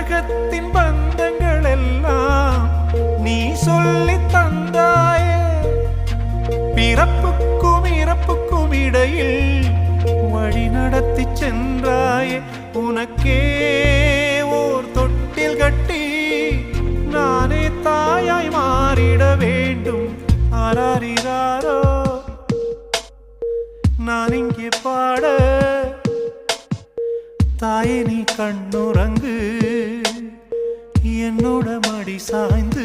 உலகத்தின் பந்தங்கள் எல்லாம் நீ சொல்லி தந்தாயே. பிறப்புக்கும் இறப்புக்கும் இடையில் வழி நடத்தி சென்றாயே. உனக்கே ஓர் தொட்டில் கட்டி நானே தாயாய் மாறிட வேண்டும். ஆராரிராரோ நான் இங்கே பாட, தாயே நீ கண்ணுறங்கு, என்னோட மடி சாய்ந்து